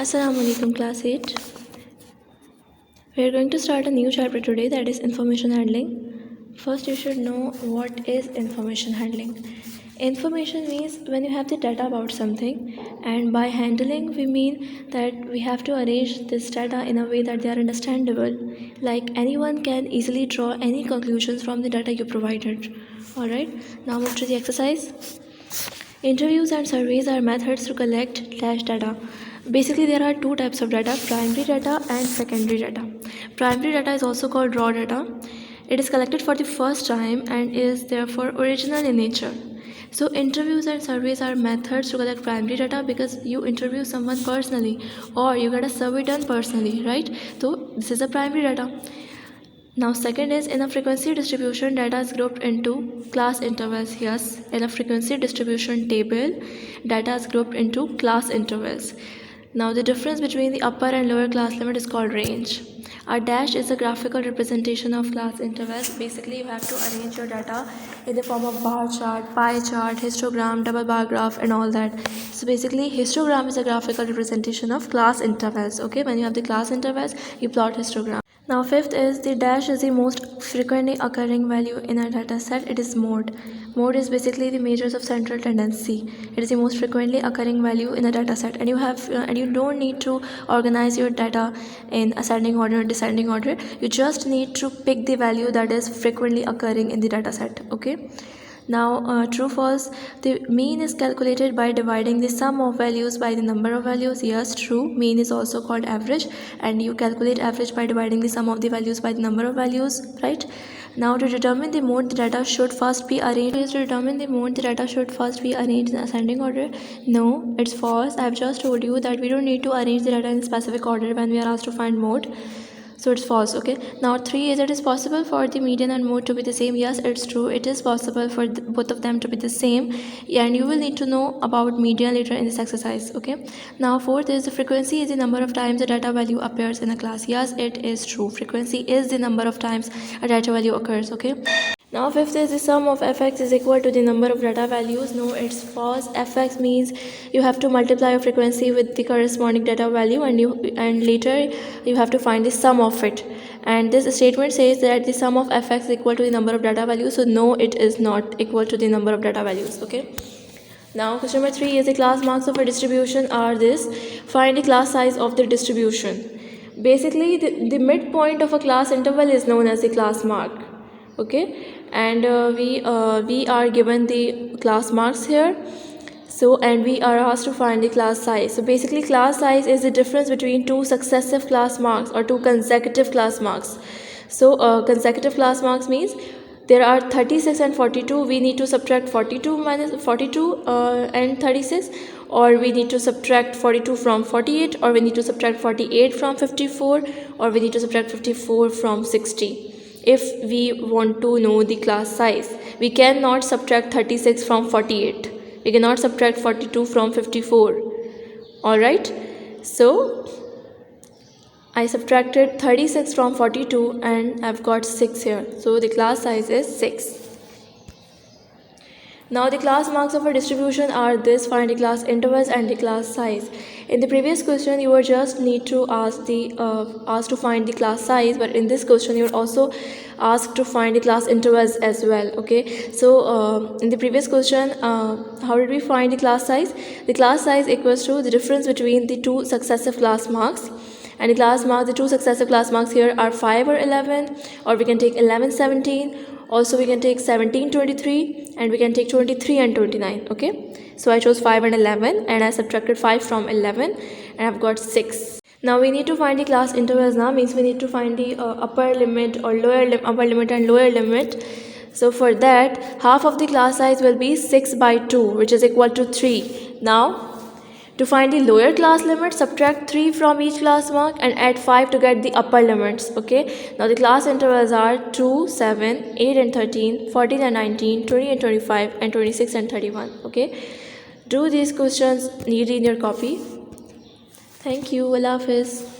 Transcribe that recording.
Assalamu alaikum class 8. We are going to start a new chapter today, that is information handling. First you should know what is information handling. Information means when you have the data about something, and by handling we mean that we have to arrange this data in a way that they are understandable, like anyone can easily draw any conclusions from the data you provided. Alright, now move to the exercise. Interviews and surveys are methods to collect data. Basically, there are two types of data, primary data and secondary data. Primary data is also called raw data. It is collected for the first time and is therefore original in nature. So interviews and surveys are methods to collect primary data because you interview someone personally or you get a survey done personally, right? So this is a primary data. Now second is in a frequency distribution, data is grouped into class intervals. Yes, in a frequency distribution table, data is grouped into class intervals. Now the difference between the upper and lower class limit is called range. A dash is a graphical representation of class intervals. Basically you have to arrange your data in the form of bar chart, pie chart, histogram, double bar graph and all that. So basically histogram is a graphical representation of class intervals. Okay, when you have the class intervals, you plot histogram. Now fifth is the dash is the most frequently occurring value in a data set. It is mode. Mode is basically the measures of central tendency. It is the most frequently occurring value in a data set, and you don't need to organize your data in ascending order or descending order. You just need to pick the value that is frequently occurring in the data set. Okay. Now true false, the mean is calculated by dividing the sum of values by the number of values. Yes, true, mean is also called average, and you calculate average by dividing the sum of the values by the number of values, right? Now to determine the mode, the data should first be arranged. To determine the mode, the data should first be arranged in ascending order. No, it's false. I have just told you that we don't need to arrange the data in specific order when we are asked to find mode. So it's false. Okay, now 3 is it is possible for the median and mode to be the same. Yes, it's true, it is possible for both of them to be the same, and you will need to know about median later in this exercise. Okay, now fourth is the frequency is the number of times a data value appears in a class. Yes, it is true, frequency is the number of times a data value occurs. Okay, now fifth is the sum of fx is equal to the number of data values. No, it's false. Fx means you have to multiply your frequency with the corresponding data value, and later you have to find the sum of it. And this statement says that the sum of fx is equal to the number of data values. So no, it is not equal to the number of data values. Okay. Now question number 3 is the class marks of a distribution are this. Find the class size of the distribution. Basically the midpoint of a class interval is known as the class mark. Okay, and we are given the class marks here. So and we are asked to find the class size. So basically class size is the difference between two successive class marks or two consecutive class marks. So consecutive class marks means there are 36 and 42. We need to subtract 42 minus 42 and 36, or we need to subtract 42 from 48, or we need to subtract 48 from 54, or we need to subtract 54 from 60. If we want to know the class size, we cannot subtract 36 from 48. We cannot subtract 42 from 54. Alright, so I subtracted 36 from 42 and I've got 6 here. So the class size is 6. Now the class marks of a distribution are this. Find the class intervals and the class size. In the previous question you were just need to asked to find the class size, but in this question you are also asked to find the class intervals as well. Okay, so in the previous question how did we find the class size? The class size equals to the difference between the two successive class marks. And the class marks, the two successive class marks here are 5 or 11, or we can take 11, 17. Also we can take 17, 23, and we can take 23 and 29. Okay, so I chose 5 and 11, and I subtracted 5 from 11, and I've got 6. Now we need to find the class intervals. Now means we need to find the upper limit or upper limit and lower limit. So for that, half of the class size will be 6 by 2, which is equal to 3. Now to find the lower class limit, subtract 3 from each class mark and add 5 to get the upper limits. Okay, now the class intervals are 2, 7, 8 and 13, 14 and 19, 20 and 25, and 26 and 31. Okay, do these questions neatly in your copy. Thank you. Allah Hafiz.